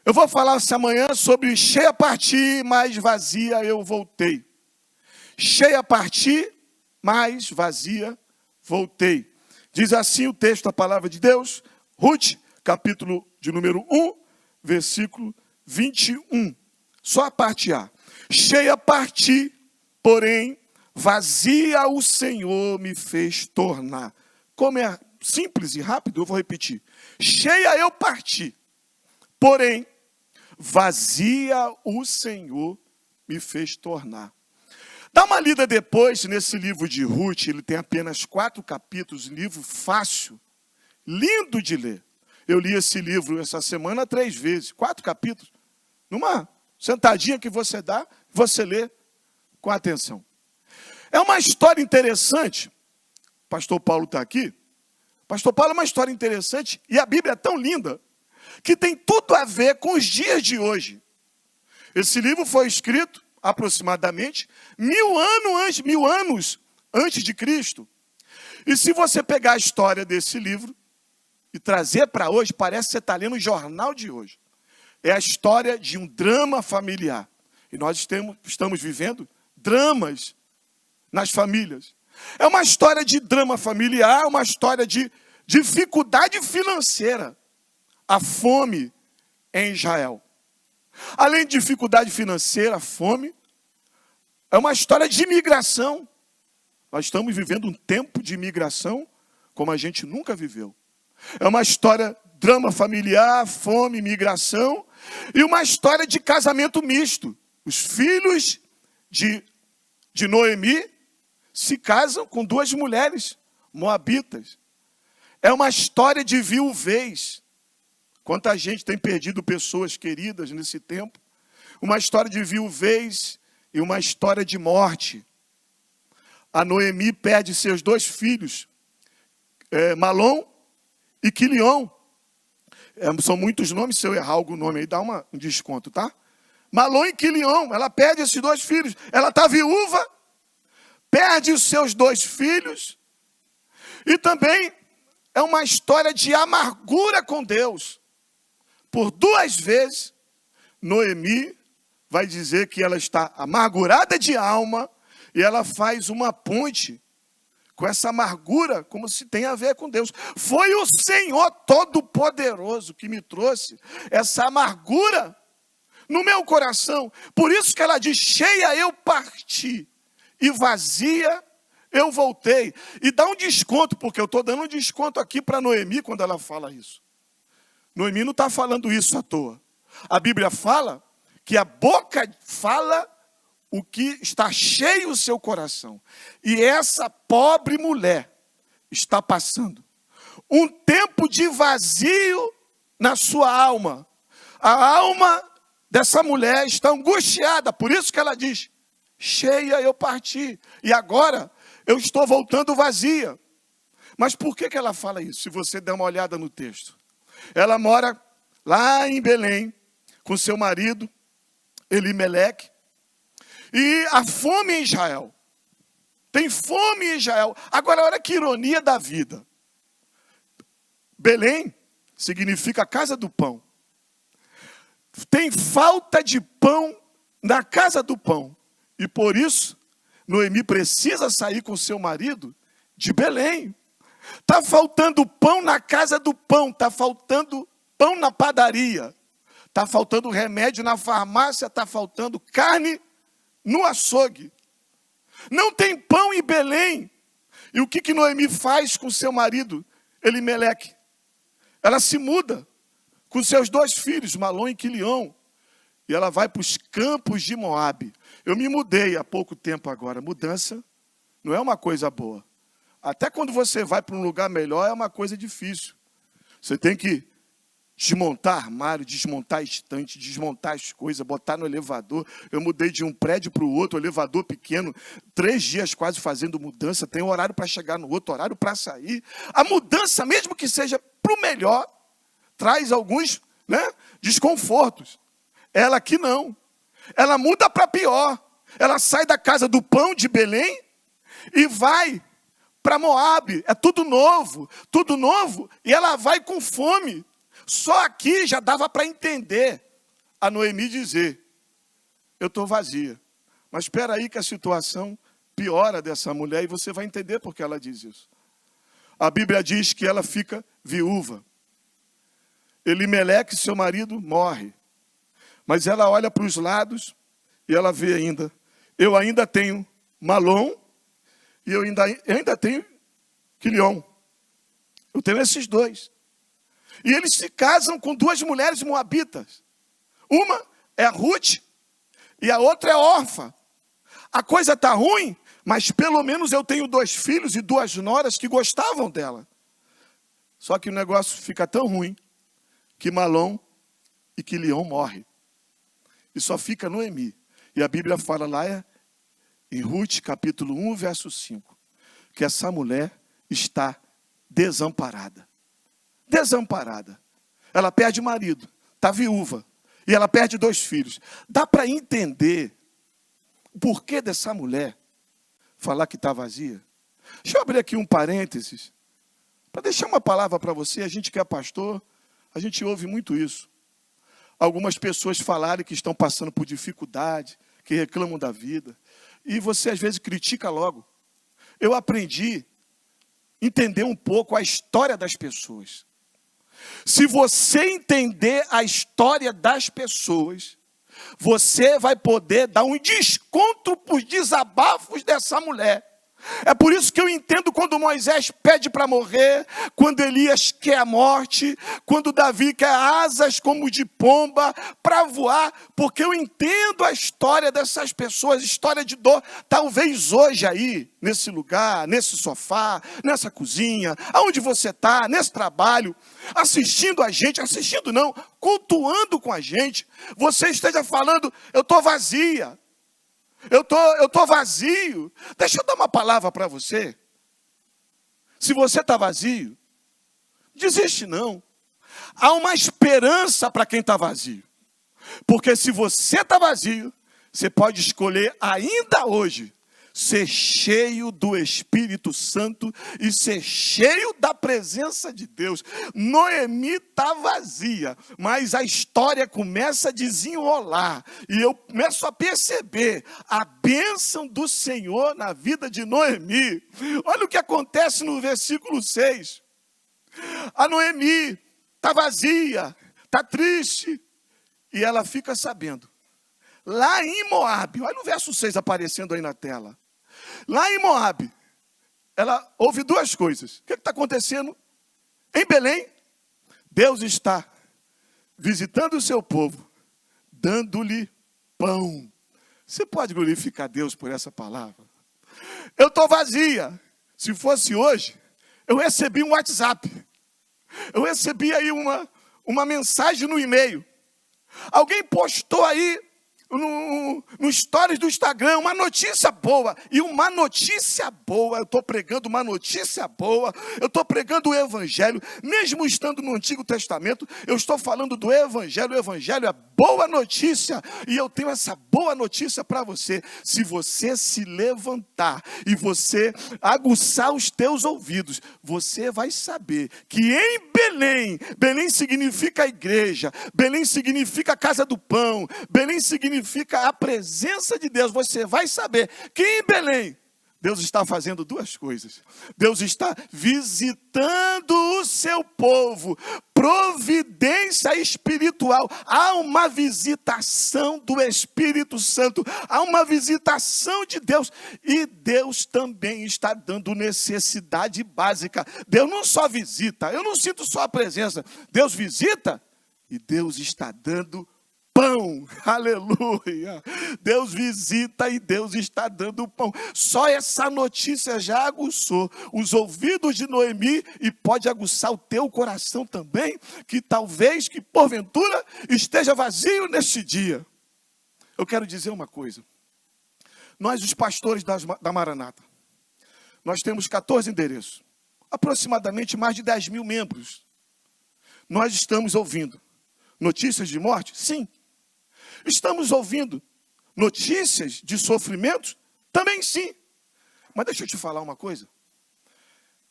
Eu vou falar essa manhã sobre cheia parti, mas vazia eu voltei. Cheia parti, mas vazia voltei. Diz assim o texto da palavra de Deus, Ruth, capítulo de número 1, versículo 21. Só a parte A. Cheia parti, porém vazia o Senhor me fez tornar. Como é simples e rápido, eu vou repetir. Cheia eu parti, porém vazia o Senhor me fez tornar. Dá uma lida depois nesse livro de Ruth, ele tem apenas 4 capítulos, livro fácil, lindo de ler. Eu li esse livro essa semana 3 vezes, 4 capítulos, numa sentadinha que você dá, você lê com atenção. É uma história interessante, o pastor Paulo está aqui, pastor Paulo é uma história interessante, e a Bíblia é tão linda, que tem tudo a ver com os dias de hoje. Esse livro foi escrito aproximadamente 1000 anos antes de Cristo. E se você pegar a história desse livro e trazer para hoje, parece que você está lendo o jornal de hoje. É a história de um drama familiar. E nós estamos vivendo dramas nas famílias. É uma história de drama familiar, uma história de dificuldade financeira. A fome em Israel. Além de dificuldade financeira, a fome é uma história de imigração. Nós estamos vivendo um tempo de imigração como a gente nunca viveu. É uma história, drama familiar, fome, imigração, e uma história de casamento misto. Os filhos de Noemi se casam com 2 mulheres moabitas. É uma história de viuvez. Quanta gente tem perdido pessoas queridas nesse tempo. Uma história de viuvez e uma história de morte. A Noemi perde seus 2 filhos, Malom e Quilion. São muitos nomes, se eu errar algum nome aí, dá um desconto, tá? Malom e Quilion, ela perde esses 2 filhos. Ela está viúva, perde os seus 2 filhos. E também é uma história de amargura com Deus. Por 2 vezes, Noemi vai dizer que ela está amargurada de alma e ela faz uma ponte com essa amargura, como se tem a ver com Deus. Foi o Senhor Todo-Poderoso que me trouxe essa amargura no meu coração. Por isso que ela diz, cheia eu parti e vazia eu voltei. E dá um desconto, porque eu estou dando um desconto aqui para Noemi quando ela fala isso. Noemi não está falando isso à toa. A Bíblia fala que a boca fala o que está cheio o seu coração. E essa pobre mulher está passando um tempo de vazio na sua alma. A alma dessa mulher está angustiada, por isso que ela diz, cheia eu parti, e agora eu estou voltando vazia. Mas por que ela fala isso? Se você der uma olhada no texto. Ela mora lá em Belém, com seu marido, Elimeleque. E a fome em Israel. Tem fome em Israel. Agora, olha que ironia da vida. Belém significa casa do pão. Tem falta de pão na casa do pão. E por isso, Noemi precisa sair com seu marido de Belém. Está faltando pão na casa do pão, está faltando pão na padaria, está faltando remédio na farmácia, está faltando carne no açougue. Não tem pão em Belém. E o que Noemi faz com seu marido, Elimeleque? Ela se muda com seus 2 filhos, Malom e Quilion, e ela vai para os campos de Moabe. Eu me mudei há pouco tempo agora. Mudança não é uma coisa boa. Até quando você vai para um lugar melhor, é uma coisa difícil. Você tem que desmontar armário, desmontar estante, desmontar as coisas, botar no elevador. Eu mudei de um prédio para o outro, elevador pequeno, 3 dias quase fazendo mudança. Tem horário para chegar no outro, horário para sair. A mudança, mesmo que seja para o melhor, traz alguns desconfortos. Ela aqui não. Ela muda para pior. Ela sai da casa do pão de Belém e vai para Moabe. É tudo novo, e ela vai com fome. Só aqui já dava para entender a Noemi dizer, eu estou vazia. Mas espera aí que a situação piora dessa mulher e você vai entender por que ela diz isso. A Bíblia diz que ela fica viúva. Elimeleque, seu marido, morre. Mas ela olha para os lados e ela vê ainda, eu ainda tenho Malom e eu ainda tenho Quilion. Eu tenho esses dois. E eles se casam com duas mulheres moabitas. Uma é a Ruth e a outra é Orfa. A coisa está ruim, mas pelo menos eu tenho 2 filhos e 2 noras que gostavam dela. Só que o negócio fica tão ruim que Malom e Quilion morrem. E só fica Noemi. E a Bíblia fala lá em Ruth, capítulo 1, verso 5, que essa mulher está desamparada. Desamparada. Ela perde o marido, está viúva. E ela perde 2 filhos. Dá para entender o porquê dessa mulher falar que está vazia? Deixa eu abrir aqui um parênteses, para deixar uma palavra para você. A gente que é pastor, a gente ouve muito isso. Algumas pessoas falarem que estão passando por dificuldade, que reclamam da vida. E você às vezes critica logo. Eu aprendi a entender um pouco a história das pessoas. Se você entender a história das pessoas, você vai poder dar um desconto para os desabafos dessa mulher. É por isso que eu entendo quando Moisés pede para morrer, quando Elias quer a morte, quando Davi quer asas como de pomba para voar, porque eu entendo a história dessas pessoas, história de dor. Talvez hoje aí, nesse lugar, nesse sofá, nessa cozinha, aonde você está, nesse trabalho, assistindo a gente, assistindo não, cultuando com a gente, você esteja falando, eu estou vazia. Eu tô vazio. Deixa eu dar uma palavra para você. Se você está vazio, desiste não. Há uma esperança para quem está vazio. Porque se você está vazio, você pode escolher ainda hoje ser cheio do Espírito Santo e ser cheio da presença de Deus. Noemi está vazia, mas a história começa a desenrolar. E eu começo a perceber a bênção do Senhor na vida de Noemi. Olha o que acontece no versículo 6. A Noemi está vazia, está triste, e ela fica sabendo. Lá em Moabe, olha o verso 6 aparecendo aí na tela. Lá em Moabe, ela ouve 2 coisas. O que está acontecendo? Em Belém, Deus está visitando o seu povo, dando-lhe pão. Você pode glorificar Deus por essa palavra? Eu estou vazia. Se fosse hoje, eu recebi um WhatsApp. Eu recebi aí uma mensagem no e-mail. Alguém postou aí no stories do Instagram, uma notícia boa. E uma notícia boa, eu estou pregando uma notícia boa, eu estou pregando o Evangelho, mesmo estando no Antigo Testamento, eu estou falando do Evangelho. O Evangelho é boa notícia, e eu tenho essa boa notícia para você. Se você se levantar e você aguçar os teus ouvidos, você vai saber que em Belém, Belém significa a igreja, Belém significa a casa do pão, Belém significa a presença de Deus. Você vai saber que em Belém, Deus está fazendo 2 coisas. Deus está visitando o seu povo. Providência espiritual. Há uma visitação do Espírito Santo. Há uma visitação de Deus. E Deus também está dando necessidade básica. Deus não só visita. Eu não sinto só a presença. Deus visita e Deus está dando pão, aleluia. Deus visita e Deus está dando pão. Só essa notícia já aguçou os ouvidos de Noemi e pode aguçar o teu coração também, que talvez, que porventura esteja vazio neste dia. Eu quero dizer uma coisa. Nós, os pastores da Maranata, nós temos 14 endereços, aproximadamente mais de 10 mil membros. Nós estamos ouvindo notícias de morte? Sim. Estamos ouvindo notícias de sofrimentos? Também sim. Mas deixa eu te falar uma coisa.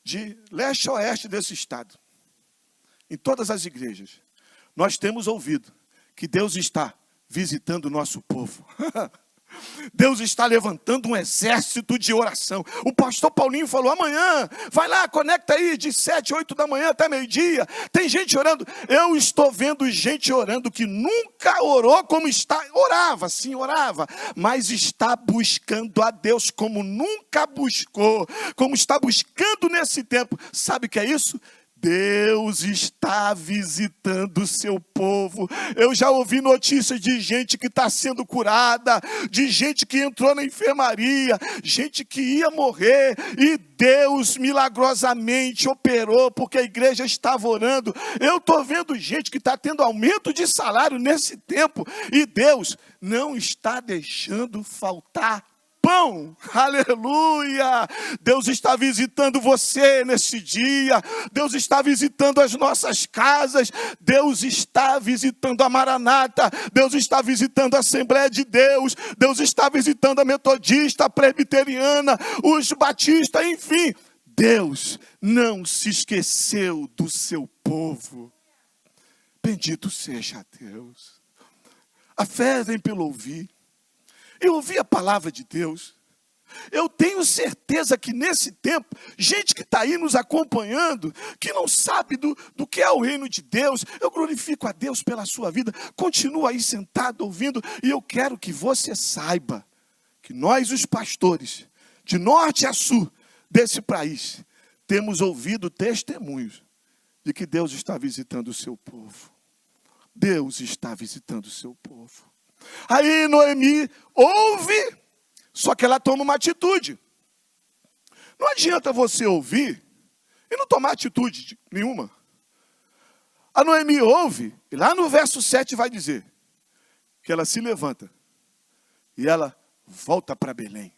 De leste a oeste desse estado, em todas as igrejas, nós temos ouvido que Deus está visitando o nosso povo. Deus está levantando um exército de oração. O pastor Paulinho falou, amanhã, vai lá, conecta aí de 7, 8 da manhã até meio-dia. Tem gente orando. Eu estou vendo gente orando que nunca orou como está. Orava, sim, orava. Mas está buscando a Deus como nunca buscou. Como está buscando nesse tempo. Sabe o que é isso? Deus está visitando o seu povo. Eu já ouvi notícias de gente que está sendo curada, de gente que entrou na enfermaria, gente que ia morrer, e Deus milagrosamente operou, porque a igreja estava orando. Eu estou vendo gente que está tendo aumento de salário nesse tempo, e Deus não está deixando faltar pão, aleluia. Deus está visitando você nesse dia. Deus está visitando as nossas casas. Deus está visitando a Maranata. Deus está visitando a Assembleia de Deus. Deus está visitando a Metodista, a Presbiteriana, os Batistas, enfim. Deus não se esqueceu do seu povo. Bendito seja Deus. A fé vem pelo ouvir. Eu ouvi a palavra de Deus. Eu tenho certeza que nesse tempo, gente que está aí nos acompanhando, que não sabe do que é o reino de Deus, eu glorifico a Deus pela sua vida. Continua aí sentado ouvindo, e eu quero que você saiba que nós, os pastores, de norte a sul desse país, temos ouvido testemunhos de que Deus está visitando o seu povo. Deus está visitando o seu povo. Aí Noemi ouve, só que ela toma uma atitude. Não adianta você ouvir e não tomar atitude nenhuma. A Noemi ouve, e lá no verso 7 vai dizer que ela se levanta e ela volta para Belém.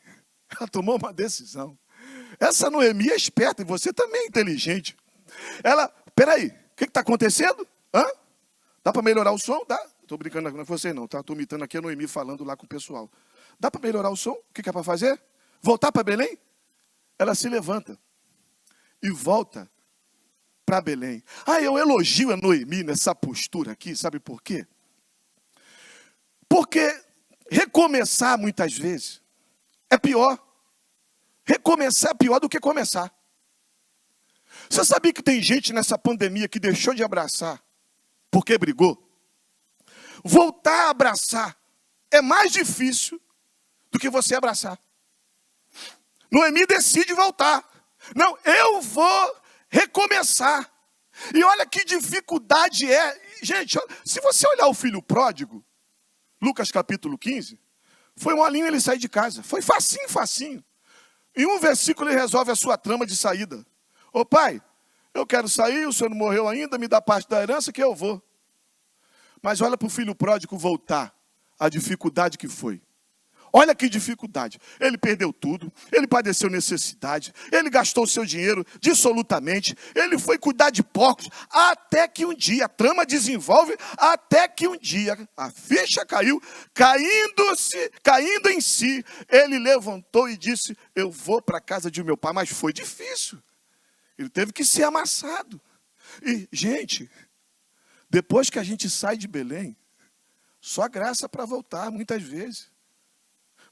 Ela tomou uma decisão. Essa Noemi é esperta e você também é inteligente. Ela, peraí, o que está acontecendo? Hã? Dá para melhorar o som? Dá? Estou brincando com você não, tá? Estou imitando aqui a Noemi falando lá com o pessoal. Dá para melhorar o som? O que é para fazer? Voltar para Belém? Ela se levanta e volta para Belém. Eu elogio a Noemi nessa postura aqui, sabe por quê? Porque recomeçar muitas vezes é pior. Recomeçar é pior do que começar. Você sabia que tem gente nessa pandemia que deixou de abraçar porque brigou? Voltar a abraçar é mais difícil do que você abraçar. Noemi decide voltar. Não, eu vou recomeçar. E olha que dificuldade é. Gente, se você olhar o filho pródigo, Lucas capítulo 15, foi molinho ele sair de casa. Foi facinho, facinho. Em um versículo ele resolve a sua trama de saída. Ô pai, eu quero sair, o senhor não morreu ainda, me dá parte da herança que eu vou. Mas olha para o filho pródigo voltar, a dificuldade que foi. Olha que dificuldade. Ele perdeu tudo, ele padeceu necessidade, ele gastou seu dinheiro dissolutamente, ele foi cuidar de porcos, até que um dia, a trama desenvolve, até que um dia, a ficha caiu, caindo em si, ele levantou e disse, eu vou para a casa de meu pai, mas foi difícil. Ele teve que ser amassado. E, gente, depois que a gente sai de Belém, só graça para voltar, muitas vezes.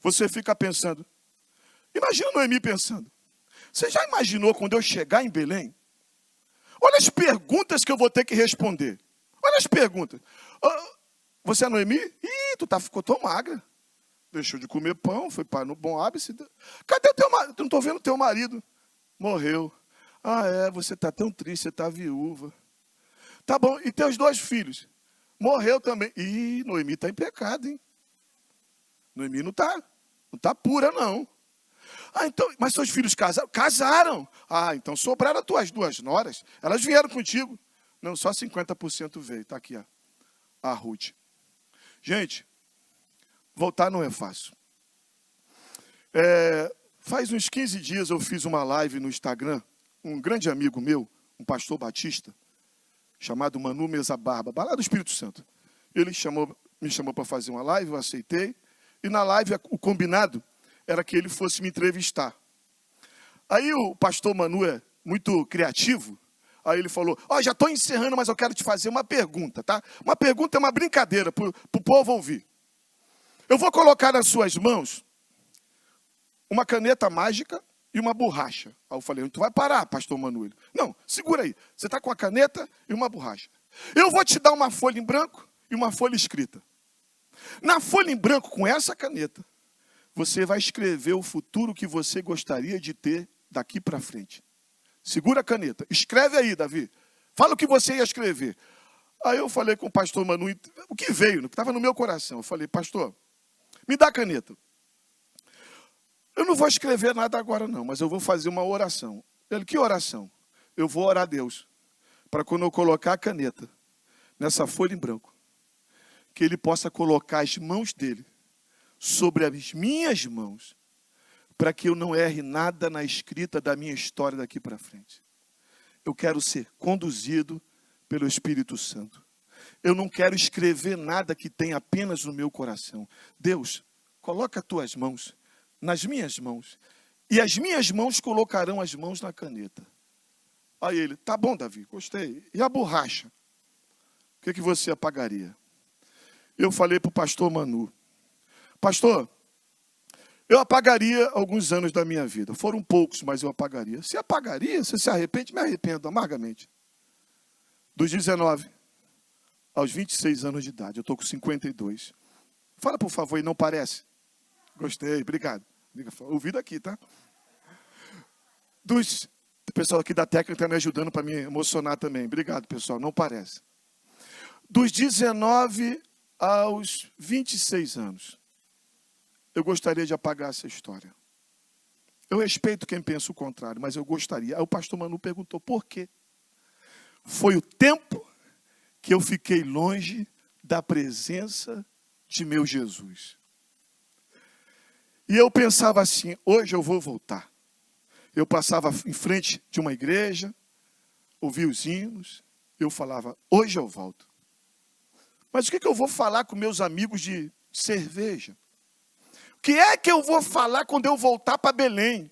Você fica pensando, imagina Noemi pensando, você já imaginou quando eu chegar em Belém? Olha as perguntas que eu vou ter que responder. Olha as perguntas. Você é Noemi? Ficou tão magra. Deixou de comer pão, foi para no bom ápice. Cadê o teu marido? Não estou vendo o teu marido. Morreu. Você está tão triste, você está viúva. Tá bom, e teus 2 filhos? Morreu também. Noemi está em pecado, hein? Noemi não está pura, não. Então, mas seus filhos casaram? Casaram. Então sobraram as tuas 2 noras. Elas vieram contigo. Não, só 50% veio. Está aqui, ó, a Ruth. Gente, voltar não é fácil. Faz uns 15 dias eu fiz uma live no Instagram. Um grande amigo meu, um pastor batista, chamado Manu Mesa Barba, lá do Espírito Santo. Ele me chamou para fazer uma live, eu aceitei. E na live, o combinado era que ele fosse me entrevistar. Aí o pastor Manu é muito criativo. Aí ele falou, já estou encerrando, mas eu quero te fazer uma pergunta, tá? Uma pergunta é uma brincadeira para o povo ouvir. Eu vou colocar nas suas mãos uma caneta mágica e uma borracha. Aí eu falei, tu vai parar, pastor Manuel. Não, segura aí. Você está com a caneta e uma borracha. Eu vou te dar uma folha em branco e uma folha escrita. Na folha em branco, com essa caneta, você vai escrever o futuro que você gostaria de ter daqui para frente. Segura a caneta. Escreve aí, Davi. Fala o que você ia escrever. Aí eu falei com o pastor Manuel, o que veio, o que estava no meu coração. Eu falei, pastor, me dá a caneta. Eu não vou escrever nada agora não, mas eu vou fazer uma oração. Ele, que oração? Eu vou orar a Deus, para quando eu colocar a caneta nessa folha em branco, que Ele possa colocar as mãos dele sobre as minhas mãos, para que eu não erre nada na escrita da minha história daqui para frente. Eu quero ser conduzido pelo Espírito Santo. Eu não quero escrever nada que tenha apenas no meu coração. Deus, coloca as tuas mãos nas minhas mãos, e as minhas mãos colocarão as mãos na caneta. Aí ele, tá bom, Davi, gostei. E a borracha? O que você apagaria? Eu falei para o pastor Manu, pastor, eu apagaria alguns anos da minha vida. Foram poucos, mas eu apagaria. Se apagaria, você se arrepende? Me arrependo amargamente. Dos 19 aos 26 anos de idade, eu estou com 52. Fala, por favor, e não parece? Gostei, obrigado. Ouvido aqui, tá? O pessoal aqui da técnica está me ajudando para me emocionar também. Obrigado, pessoal, não parece. Dos 19 aos 26 anos, eu gostaria de apagar essa história. Eu respeito quem pensa o contrário, mas eu gostaria. Aí o pastor Manu perguntou, por quê? Foi o tempo que eu fiquei longe da presença de meu Jesus. E eu pensava assim, hoje eu vou voltar. Eu passava em frente de uma igreja, ouvia os hinos, eu falava, hoje eu volto. Mas o que eu vou falar com meus amigos de cerveja? O que é que eu vou falar quando eu voltar para Belém?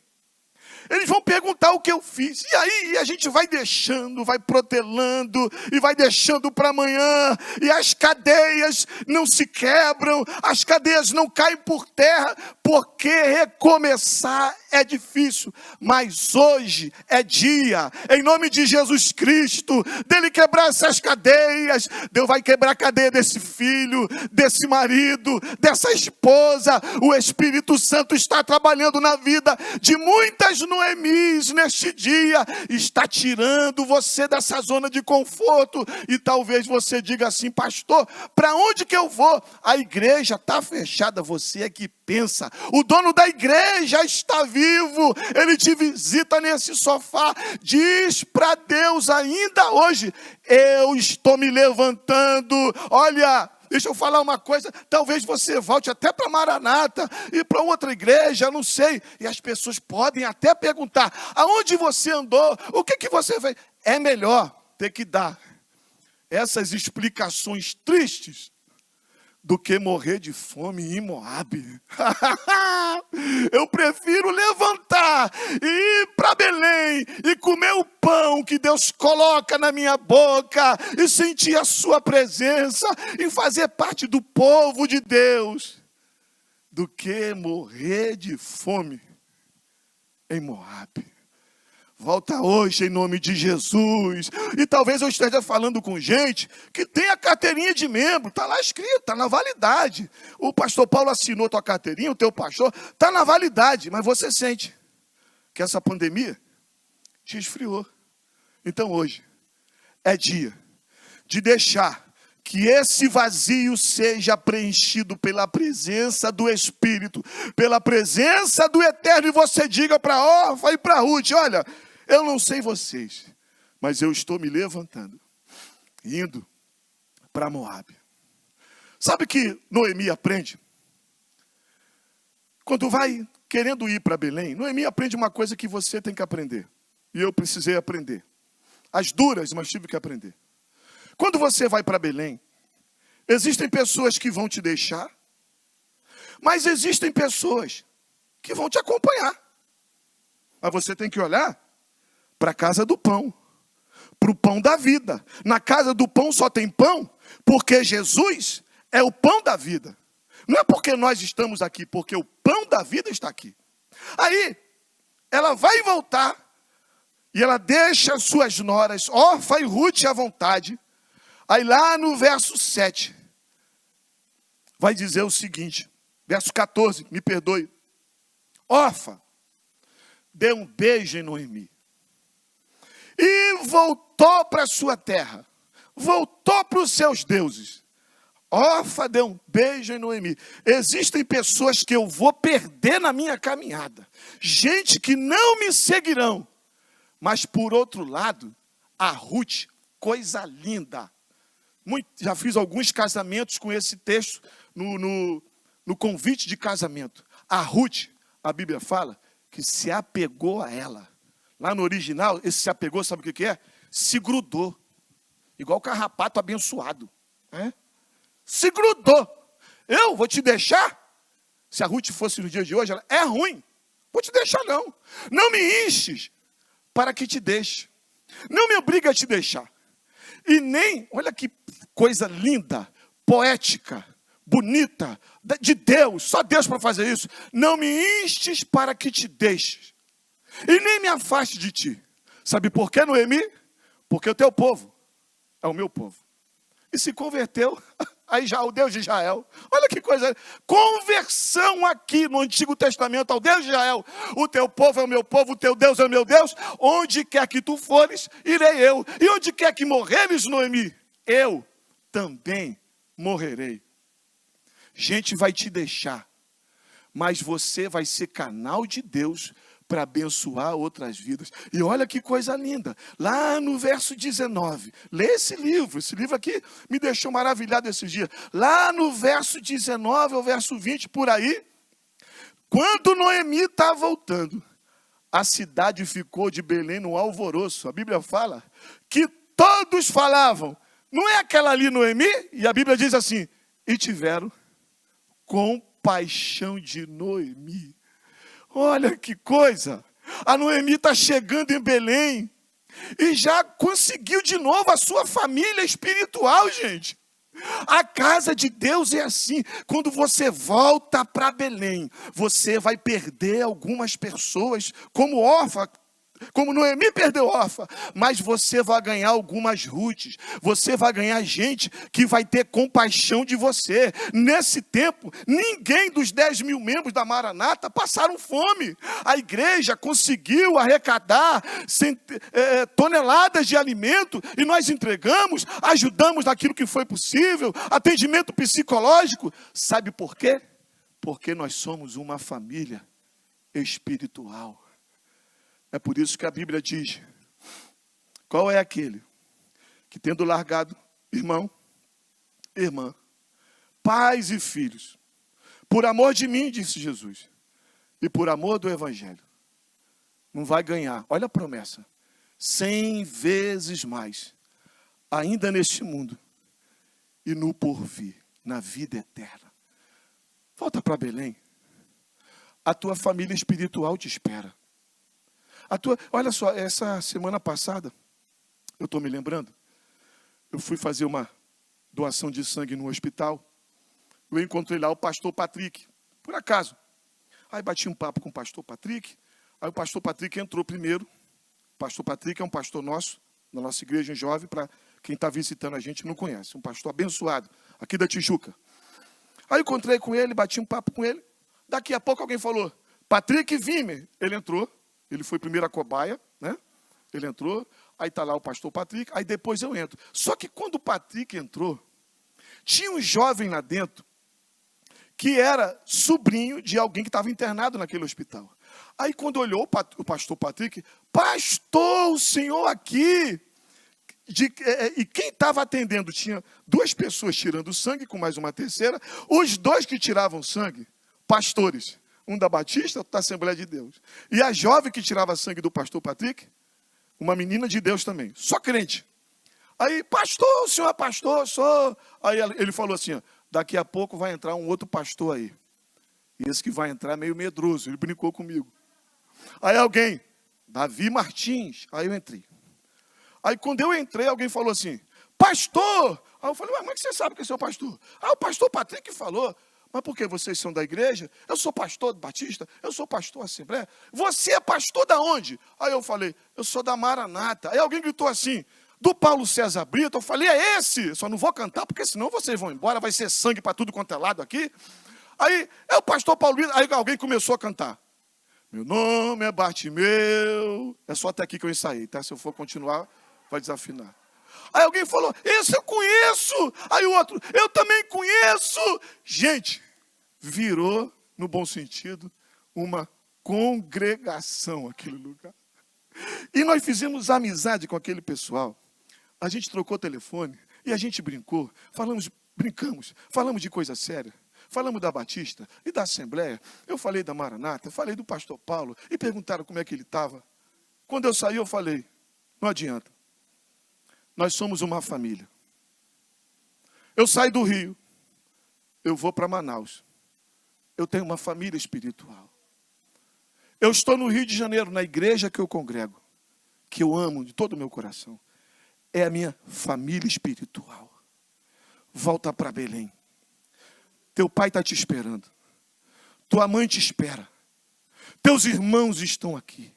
Eles vão perguntar o que eu fiz. E aí a gente vai deixando, vai protelando e vai deixando para amanhã. E as cadeias não se quebram, as cadeias não caem por terra, porque recomeçar é difícil. Mas hoje é dia, em nome de Jesus Cristo, dele quebrar essas cadeias. Deus vai quebrar a cadeia desse filho, desse marido, dessa esposa. O Espírito Santo está trabalhando na vida de muitas Noemis neste dia, está tirando você dessa zona de conforto, e talvez você diga assim, pastor, para onde que eu vou? A igreja está fechada, você é que pensa, o dono da igreja está vivo, ele te visita nesse sofá, diz para Deus ainda hoje, eu estou me levantando, olha, deixa eu falar uma coisa, talvez você volte até para Maranata e para outra igreja, não sei. E as pessoas podem até perguntar, aonde você andou? O que você fez? É melhor ter que dar essas explicações tristes do que morrer de fome em Moabe. Eu prefiro levantar e ir para Belém e comer o pão que Deus coloca na minha boca e sentir a sua presença e fazer parte do povo de Deus, do que morrer de fome em Moabe. Volta hoje em nome de Jesus. E talvez eu esteja falando com gente que tem a carteirinha de membro, está lá escrito, está na validade. O pastor Paulo assinou tua carteirinha, o teu pastor, está na validade, mas você sente que essa pandemia te esfriou. Então hoje é dia de deixar que esse vazio seja preenchido pela presença do Espírito, pela presença do Eterno, e você diga para Orfa e para Ruth, olha, eu não sei vocês, mas eu estou me levantando, indo para Moabe. Sabe que Noemi aprende? Quando vai querendo ir para Belém, Noemi aprende uma coisa que você tem que aprender. E eu precisei aprender. As duras, mas tive que aprender. Quando você vai para Belém, existem pessoas que vão te deixar, mas existem pessoas que vão te acompanhar. Mas você tem que olhar para a casa do pão, para o pão da vida. Na casa do pão só tem pão, porque Jesus é o pão da vida. Não é porque nós estamos aqui, porque o pão da vida está aqui. Aí, ela vai voltar, e ela deixa suas noras, Orfa e Ruth à vontade. Aí lá no verso 7, vai dizer o seguinte, verso 14, me perdoe. Orfa deu um beijo em Noemi. E voltou para sua terra. Voltou para os seus deuses. Orfa deu um beijo em Noemi. Existem pessoas que eu vou perder na minha caminhada. Gente que não me seguirão. Mas por outro lado, a Ruth, coisa linda. Já fiz alguns casamentos com esse texto no convite de casamento. A Ruth, a Bíblia fala, que se apegou a ela. Lá no original, esse se apegou, sabe o que é? Se grudou. Igual carrapato abençoado. Né? Se grudou. Eu vou te deixar? Se a Ruth fosse no dia de hoje, ela é ruim. Vou te deixar não. Não me enches para que te deixe. Não me obriga a te deixar. E nem, olha que coisa linda, poética, bonita, de Deus, só Deus para fazer isso. Não me instes para que te deixes. E nem me afaste de ti. Sabe por quê, Noemi? Porque o teu povo é o meu povo. E se converteu aí já o Deus de Israel. Olha que coisa. Conversão aqui no Antigo Testamento ao Deus de Israel. O teu povo é o meu povo, o teu Deus é o meu Deus. Onde quer que tu fores, irei eu. E onde quer que morreres, Noemi, eu também morrerei. Gente vai te deixar, mas você vai ser canal de Deus para abençoar outras vidas. E olha que coisa linda, lá no verso 19, lê esse livro aqui me deixou maravilhado esses dias. Lá no verso 19 ao verso 20, por aí, quando Noemi está voltando, a cidade ficou de Belém no alvoroço. A Bíblia fala que todos falavam, não é aquela ali Noemi? E a Bíblia diz assim, e tiveram compaixão de Noemi. Olha que coisa, a Noemi está chegando em Belém e já conseguiu de novo a sua família espiritual, gente. A casa de Deus é assim, quando você volta para Belém, você vai perder algumas pessoas, como Orfa, como Noemi perdeu Orfa, mas você vai ganhar algumas Ruths, você vai ganhar gente que vai ter compaixão de você. Nesse tempo, ninguém dos 10 mil membros da Maranata passaram fome. A igreja conseguiu arrecadar toneladas de alimento e nós entregamos, ajudamos naquilo que foi possível, atendimento psicológico. Sabe por quê? Porque nós somos uma família espiritual. É por isso que a Bíblia diz, qual é aquele que tendo largado irmão, irmã, pais e filhos, por amor de mim, disse Jesus, e por amor do Evangelho, não vai ganhar, olha a promessa, 100 vezes mais, ainda neste mundo, e no porvir, na vida eterna. Volta para Belém, a tua família espiritual te espera. Olha só, essa semana passada, eu estou me lembrando, eu fui fazer uma doação de sangue no hospital, eu encontrei lá o pastor Patrick, por acaso. Aí bati um papo com o pastor Patrick, aí o pastor Patrick entrou primeiro. O pastor Patrick é um pastor nosso, na nossa igreja em Jovem, para quem está visitando a gente não conhece, um pastor abençoado, aqui da Tijuca. Aí eu encontrei com ele, bati um papo com ele, daqui a pouco alguém falou, Patrick Wimmer, ele entrou. Ele foi primeiro a cobaia, né? Ele entrou, aí está lá o pastor Patrick, aí depois eu entro. Só que quando o Patrick entrou, tinha um jovem lá dentro, que era sobrinho de alguém que estava internado naquele hospital. Aí quando olhou o pastor Patrick, pastor, o senhor aqui. E quem estava atendendo, tinha 2 pessoas tirando sangue, com mais uma terceira, os 2 que tiravam sangue, pastores. Um da Batista, outro da Assembleia de Deus. E a jovem que tirava sangue do pastor Patrick, uma menina de Deus também, só crente. Aí, pastor, o senhor é pastor, sou. Aí ele falou assim, ó, daqui a pouco vai entrar um outro pastor aí. E esse que vai entrar é meio medroso, ele brincou comigo. Aí alguém, Davi Martins, aí eu entrei. Aí quando eu entrei, alguém falou assim, pastor! Aí eu falei, mas como é que você sabe que esse é o pastor? Ah, o pastor Patrick falou. Mas por que vocês são da igreja? Eu sou pastor batista, eu sou pastor assembleia. Você é pastor da onde? Aí eu falei, eu sou da Maranata. Aí alguém gritou assim, do Paulo César Brito. Eu falei, é esse. Só não vou cantar, porque senão vocês vão embora, vai ser sangue para tudo quanto é lado aqui. Aí, é o pastor Paulo Brito. Aí alguém começou a cantar. Meu nome é Bartimeu. É só até aqui que eu ensaiei, tá? Se eu for continuar, vai desafinar. Aí alguém falou, esse eu conheço. Aí o outro, eu também conheço. Gente, virou, no bom sentido, uma congregação aquele lugar. E nós fizemos amizade com aquele pessoal. A gente trocou telefone e a gente brincou. Brincamos, falamos de coisa séria. Falamos da Batista e da Assembleia. Eu falei da Maranata, falei do pastor Paulo. E perguntaram como é que ele estava. Quando eu saí, eu falei, não adianta. Nós somos uma família. Eu saio do Rio, eu vou para Manaus. Eu tenho uma família espiritual. Eu estou no Rio de Janeiro, na igreja que eu congrego, que eu amo de todo o meu coração. É a minha família espiritual. Volta para Belém. Teu pai está te esperando. Tua mãe te espera. Teus irmãos estão aqui.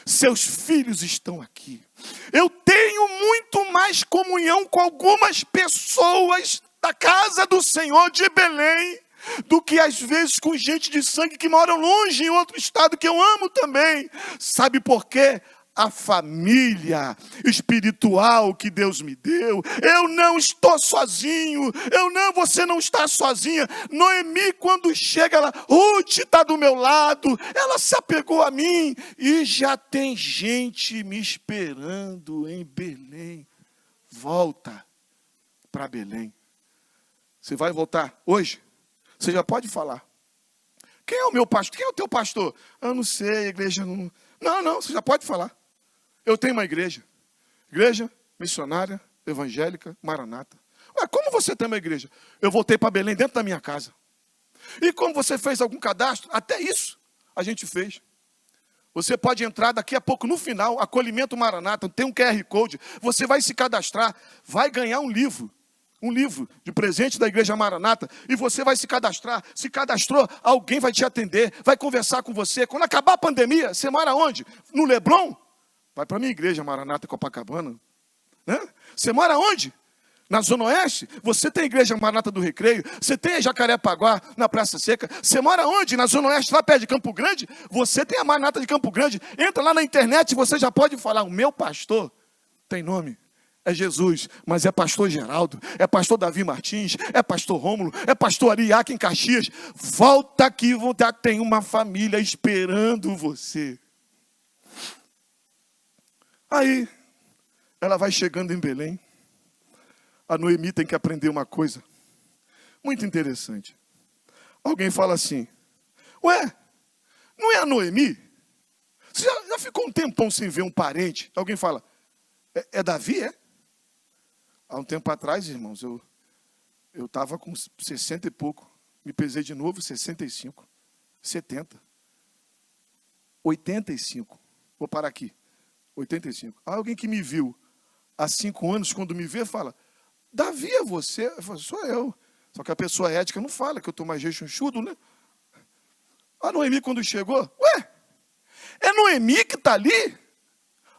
Seus filhos estão aqui. Eu tenho muito mais comunhão com algumas pessoas da casa do Senhor de Belém do que às vezes com gente de sangue que moram longe em outro estado que eu amo também. Sabe por quê? A família espiritual que Deus me deu. Eu não estou sozinho. Você não está sozinha. Noemi, quando chega, ela, Ruth está do meu lado. Ela se apegou a mim. E já tem gente me esperando em Belém. Volta para Belém. Você vai voltar hoje? Você já pode falar. Quem é o meu pastor? Quem é o teu pastor? Eu não sei, a igreja não... Não, você já pode falar. Eu tenho uma igreja missionária, evangélica, Maranata. Ué, como você tem uma igreja? Eu voltei para Belém dentro da minha casa. E como você fez algum cadastro? Até isso a gente fez. Você pode entrar daqui a pouco, no final, Acolhimento Maranata, tem um QR Code. Você vai se cadastrar, vai ganhar um livro de presente da Igreja Maranata, e você vai se cadastrar. Se cadastrou, alguém vai te atender, vai conversar com você. Quando acabar a pandemia, você mora onde? No Leblon? Vai para a minha igreja Maranata Copacabana. Né? Você mora onde? Na Zona Oeste? Você tem a Igreja Maranata do Recreio? Você tem a Jacarepaguá na Praça Seca? Você mora onde? Na Zona Oeste, lá perto de Campo Grande? Você tem a Maranata de Campo Grande? Entra lá na internet e você já pode falar, o meu pastor tem nome. É Jesus, mas é pastor Geraldo, é pastor Davi Martins, é pastor Rômulo, é pastor Ariaque em Caxias. Volta aqui, tem uma família esperando você. Aí, ela vai chegando em Belém. A Noemi tem que aprender uma coisa muito interessante. Alguém fala assim, ué, não é a Noemi? Você já ficou um tempão sem ver um parente? Alguém fala, é Davi, é? Há um tempo atrás, irmãos, eu estava com 60 e pouco. Me pesei de novo, 65, 70, 85. Vou parar aqui. 85. Há alguém que me viu há 5 anos, quando me vê, fala, Davi, é você? Eu falo, sou eu. Só que a pessoa ética não fala, que eu estou mais rechonchudo, né? A Noemi, quando chegou, ué, é Noemi que está ali?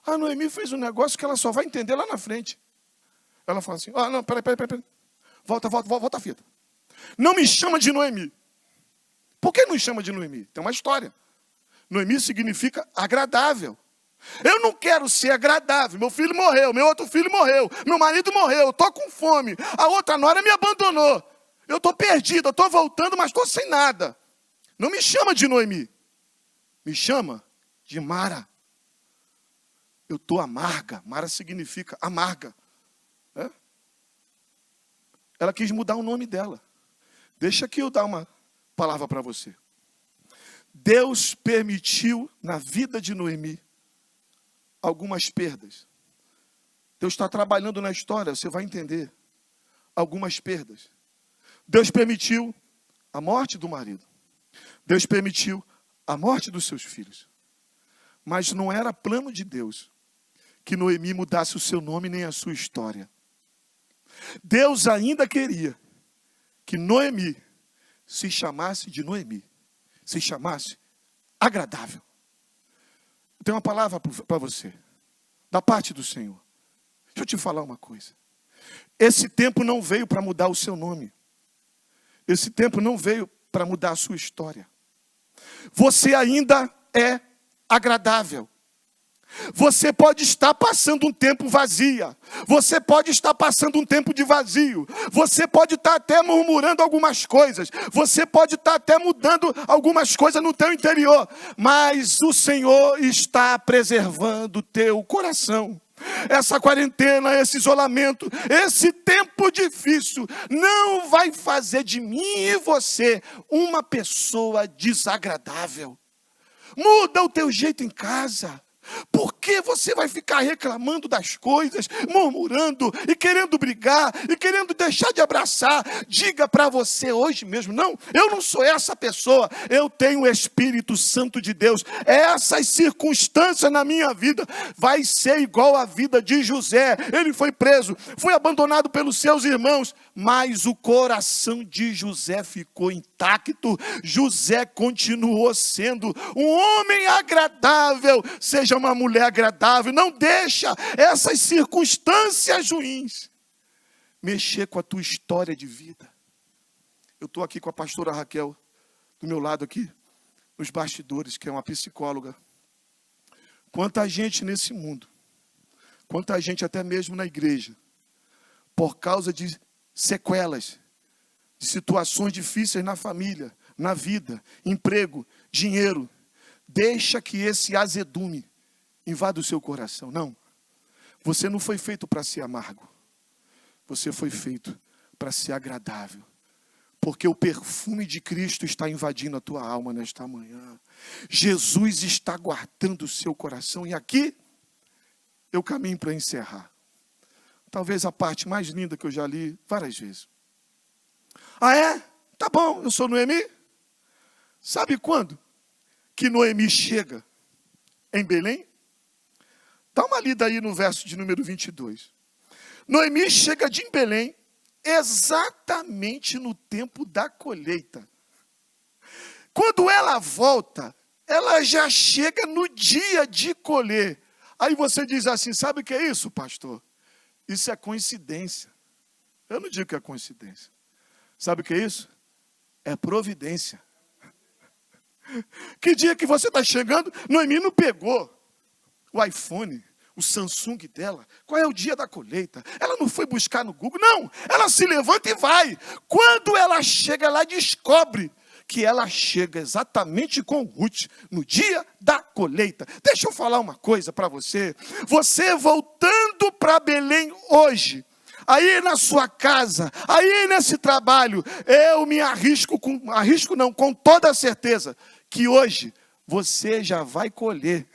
A Noemi fez um negócio que ela só vai entender lá na frente. Ela fala assim, não, peraí. Volta a fita. Não me chama de Noemi. Por que não chama de Noemi? Tem uma história. Noemi significa agradável. Eu não quero ser agradável. Meu filho morreu, meu outro filho morreu, meu marido morreu, eu estou com fome. A outra nora me abandonou. Eu estou perdido, eu estou voltando, mas estou sem nada. Não me chama de Noemi. Me chama de Mara. Eu estou amarga. Mara significa amarga. Ela quis mudar o nome dela. Deixa que eu dar uma palavra para você. Deus permitiu na vida de Noemi algumas perdas. Deus está trabalhando na história, você vai entender. Algumas perdas. Deus permitiu a morte do marido. Deus permitiu a morte dos seus filhos. Mas não era plano de Deus que Noemi mudasse o seu nome nem a sua história. Deus ainda queria que Noemi se chamasse de Noemi, se chamasse agradável. Eu tenho uma palavra para você, da parte do Senhor. Deixa eu te falar uma coisa. Esse tempo não veio para mudar o seu nome. Esse tempo não veio para mudar a sua história. Você ainda é agradável. Você pode estar passando um tempo vazia. Você pode estar passando um tempo de vazio. Você pode estar até murmurando algumas coisas. Você pode estar até mudando algumas coisas no teu interior. Mas o Senhor está preservando o teu coração. Essa quarentena, esse isolamento, esse tempo difícil não vai fazer de mim e você uma pessoa desagradável. Muda o teu jeito em casa. Por que você vai ficar reclamando das coisas, murmurando e querendo brigar e querendo deixar de abraçar? Diga para você hoje mesmo: não, eu não sou essa pessoa, eu tenho o Espírito Santo de Deus. Essas circunstâncias na minha vida vai ser igual à vida de José. Ele foi preso, foi abandonado pelos seus irmãos, mas o coração de José ficou intacto. José continuou sendo um homem agradável. Seja uma mulher agradável. Não deixa essas circunstâncias ruins mexer com a tua história de vida. Eu estou aqui com a pastora Raquel do meu lado aqui, nos bastidores, que é uma psicóloga. Quanta gente nesse mundo, quanta gente até mesmo na igreja, por causa de sequelas, de situações difíceis na família, na vida, emprego, dinheiro, deixa que esse azedume invada o seu coração. Não, você não foi feito para ser amargo. Você foi feito para ser agradável. Porque o perfume de Cristo está invadindo a tua alma nesta manhã. Jesus está guardando o seu coração. E aqui, eu caminho para encerrar. Talvez a parte mais linda que eu já li várias vezes. Ah, é? Tá bom, eu sou Noemi. Sabe quando que Noemi chega em Belém? Dá uma lida aí no verso de número 22. Noemi chega de Belém exatamente no tempo da colheita. Quando ela volta, ela já chega no dia de colher. Aí você diz assim: sabe o que é isso, pastor? Isso é coincidência. Eu não digo que é coincidência. Sabe o que é isso? É providência. Que dia que você está chegando, Noemi não pegou o iPhone, o Samsung dela. Qual é o dia da colheita? Ela não foi buscar no Google, não. Ela se levanta e vai. Quando ela chega, ela descobre que ela chega exatamente com Ruth, no dia da colheita. Deixa eu falar uma coisa para você. Você voltando para Belém hoje, aí na sua casa, aí nesse trabalho, eu me arrisco com toda certeza, que hoje você já vai colher.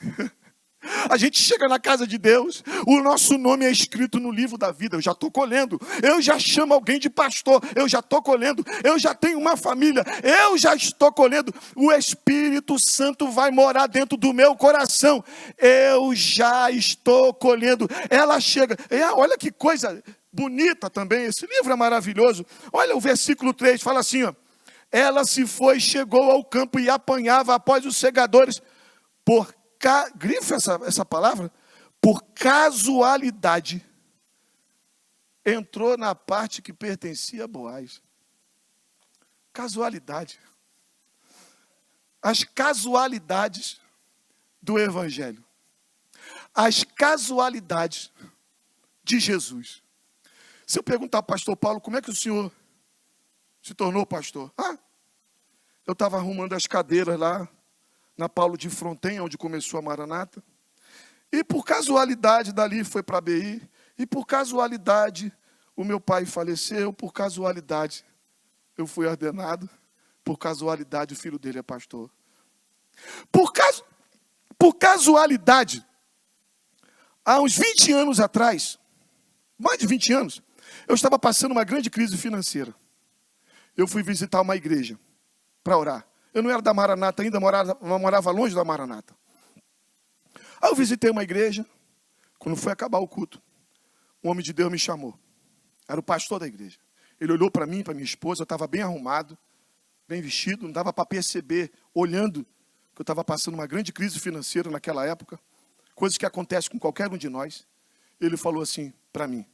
A gente chega na casa de Deus, o nosso nome é escrito no livro da vida. Eu já estou colhendo, eu já chamo alguém de pastor, eu já estou colhendo, eu já tenho uma família, eu já estou colhendo. O Espírito Santo vai morar dentro do meu coração, eu já estou colhendo. Ela chega, olha que coisa bonita também, esse livro é maravilhoso. Olha o versículo 3, fala assim, ó: ela se foi, chegou ao campo e apanhava após os segadores, grifa essa palavra, por casualidade, entrou na parte que pertencia a Boaz. Casualidade. As casualidades do Evangelho. As casualidades de Jesus. Se eu perguntar ao pastor Paulo, como é que o senhor se tornou pastor? Eu estava arrumando as cadeiras lá na Paulo de Fronten, onde começou a Maranata. E por casualidade dali foi para a BI. E por casualidade o meu pai faleceu. Por casualidade eu fui ordenado. Por casualidade o filho dele é pastor. Por casualidade, há uns 20 anos atrás, mais de 20 anos, eu estava passando uma grande crise financeira. Eu fui visitar uma igreja para orar. Eu não era da Maranata ainda, morava longe da Maranata. Aí eu visitei uma igreja. Quando foi acabar o culto, um homem de Deus me chamou. Era o pastor da igreja. Ele olhou para mim, para minha esposa, eu estava bem arrumado. bem vestido, não dava para perceber, olhando, que eu estava passando uma grande crise financeira naquela época, coisas que acontecem com qualquer um de nós. Ele falou assim para mim: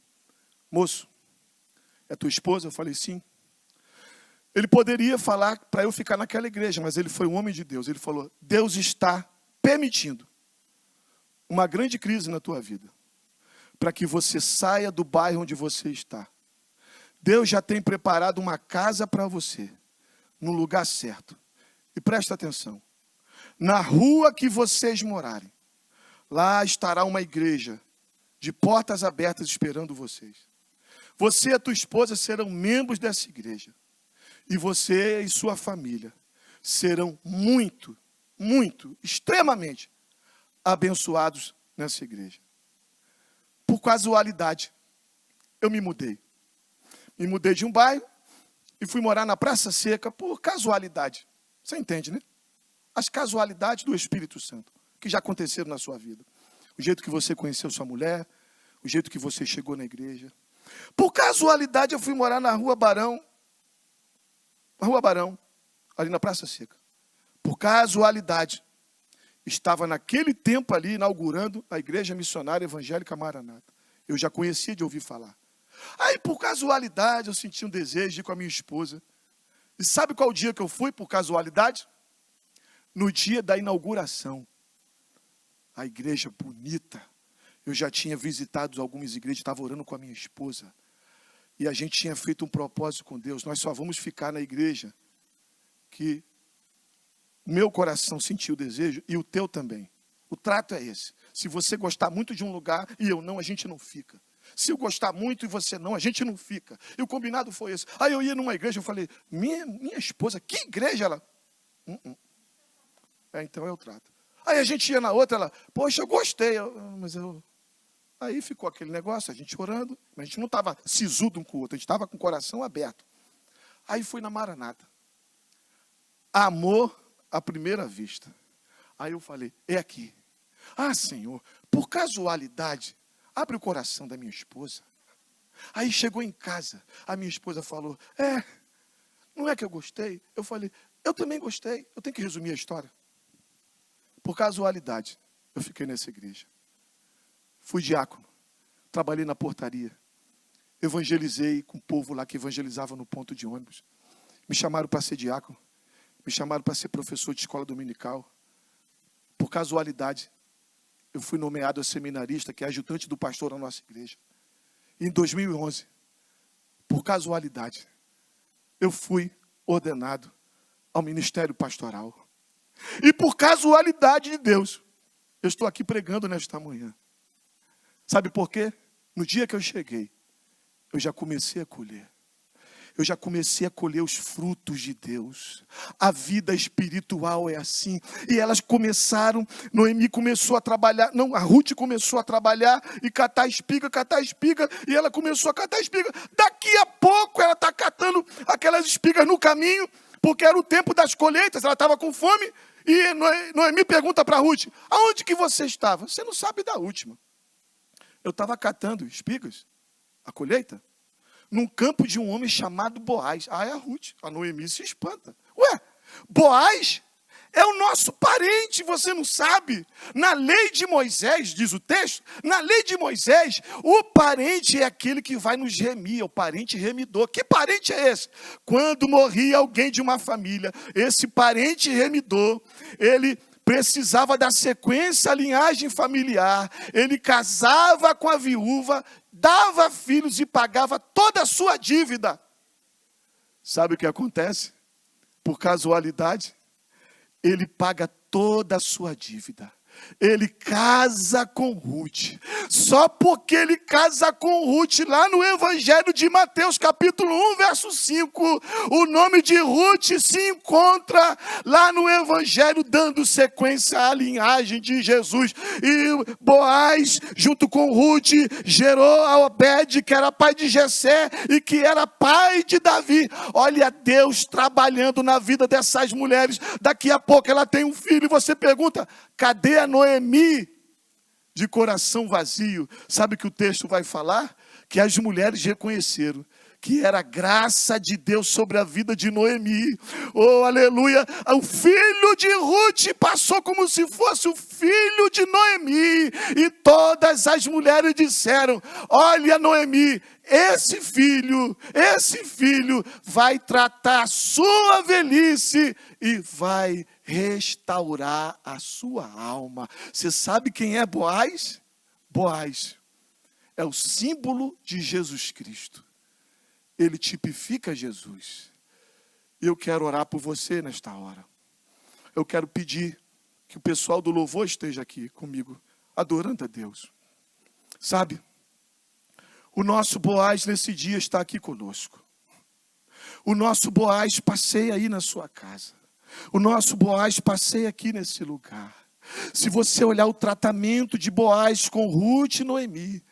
moço, é tua esposa? Eu falei, sim. Ele poderia falar para eu ficar naquela igreja, mas ele foi um homem de Deus. Ele falou: Deus está permitindo uma grande crise na tua vida, para que você saia do bairro onde você está. Deus já tem preparado uma casa para você, no lugar certo. E presta atenção, na rua que vocês morarem, lá estará uma igreja de portas abertas esperando vocês. Você e a tua esposa serão membros dessa igreja. E você e sua família serão muito, extremamente abençoados nessa igreja. Por casualidade, eu me mudei. Me mudei de um bairro e fui morar na Praça Seca por casualidade. Você entende, né? As casualidades do Espírito Santo, que já aconteceram na sua vida. O jeito que você conheceu sua mulher, o jeito que você chegou na igreja. Por casualidade, eu fui morar na Rua Barão, ali na Praça Seca. Por casualidade, estava naquele tempo ali inaugurando a Igreja Missionária Evangélica Maranata. Eu já conhecia de ouvir falar. Aí, por casualidade, eu senti um desejo de ir com a minha esposa. E sabe qual dia que eu fui, por casualidade? No dia da inauguração. A igreja bonita. Eu já tinha visitado algumas igrejas, estava orando com a minha esposa. E a gente tinha feito um propósito com Deus. Nós só vamos ficar na igreja que o meu coração sentiu o desejo e o teu também. O trato é esse. Se você gostar muito de um lugar e eu não, a gente não fica. Se eu gostar muito e você não, a gente não fica. E o combinado foi esse. Aí eu ia numa igreja, eu falei, minha esposa, que igreja? Ela, então eu trato. Aí a gente ia na outra, ela, poxa, eu gostei. Aí ficou aquele negócio, a gente orando, mas a gente não estava sisudo um com o outro, a gente estava com o coração aberto. Aí fui na Maranata. Amor à primeira vista. Aí eu falei, é aqui. Ah, Senhor, por casualidade, abre o coração da minha esposa. Aí chegou em casa, a minha esposa falou, não é que eu gostei? Eu falei, eu também gostei, eu tenho que resumir a história. Por casualidade, eu fiquei nessa igreja. Fui diácono, trabalhei na portaria, evangelizei com o povo lá que evangelizava no ponto de ônibus. Me chamaram para ser diácono, me chamaram para ser professor de escola dominical. Por casualidade, eu fui nomeado a seminarista, que é ajudante do pastor na nossa igreja. Em 2011, por casualidade, eu fui ordenado ao ministério pastoral. E por casualidade de Deus, eu estou aqui pregando nesta manhã. Sabe por quê? No dia que eu cheguei, eu já comecei a colher. Eu já comecei a colher os frutos de Deus. A vida espiritual é assim. E elas começaram, Noemi começou a trabalhar, a Ruth começou a trabalhar e catar espiga, e ela começou a catar espiga. Daqui a pouco ela está catando aquelas espigas no caminho, porque era o tempo das colheitas, ela estava com fome, e Noemi pergunta para Ruth, aonde que você estava? Você não sabe da última. Eu estava catando espigas, a colheita, num campo de um homem chamado Boaz. Ah, é a Ruth. A Noemi se espanta. Ué, Boaz é o nosso parente, você não sabe? Na lei de Moisés, diz o texto, na lei de Moisés, o parente é aquele que vai nos remir, é o parente remidor. Que parente é esse? Quando morria alguém de uma família, esse parente remidor, ele precisava da sequência, a linhagem familiar, ele casava com a viúva, dava filhos e pagava toda a sua dívida. Sabe o que acontece? Por casualidade, ele paga toda a sua dívida. Ele casa com Ruth. Só porque ele casa com Ruth, lá no Evangelho de Mateus, capítulo 1, verso 5, o nome de Ruth se encontra lá no Evangelho, dando sequência à linhagem de Jesus. E Boaz, junto com Ruth, gerou a Obed, que era pai de Jessé e que era pai de Davi. Olha Deus trabalhando na vida dessas mulheres. Daqui a pouco ela tem um filho e você pergunta, cadê a Noemi de coração vazio? Sabe o que o texto vai falar? Que as mulheres reconheceram que era a graça de Deus sobre a vida de Noemi. Oh, aleluia! O filho de Ruth passou como se fosse o filho de Noemi. E todas as mulheres disseram: olha, Noemi, esse filho vai tratar a sua velhice e vai restaurar a sua alma. Você sabe quem é Boaz? Boaz é o símbolo de Jesus Cristo. Ele tipifica Jesus. Eu quero orar por você nesta hora. Eu quero pedir que o pessoal do louvor esteja aqui comigo, adorando a Deus. Sabe, o nosso Boaz nesse dia está aqui conosco. O nosso Boaz passeia aí na sua casa. O nosso Boaz passeia aqui nesse lugar. Se você olhar o tratamento de Boaz com Ruth e Noemi,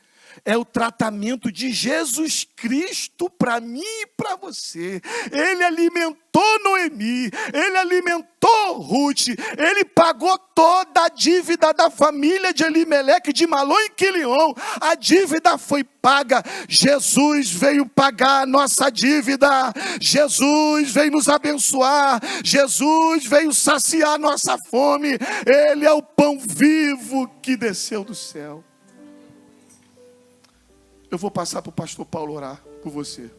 é o tratamento de Jesus Cristo para mim e para você. Ele alimentou Noemi, ele alimentou Ruth, ele pagou toda a dívida da família de Elimeleque, de Malom e Quilion. A dívida foi paga. Jesus veio pagar a nossa dívida. Jesus veio nos abençoar. Jesus veio saciar nossa fome. Ele é o pão vivo que desceu do céu. Eu vou passar para o pastor Paulo orar por você.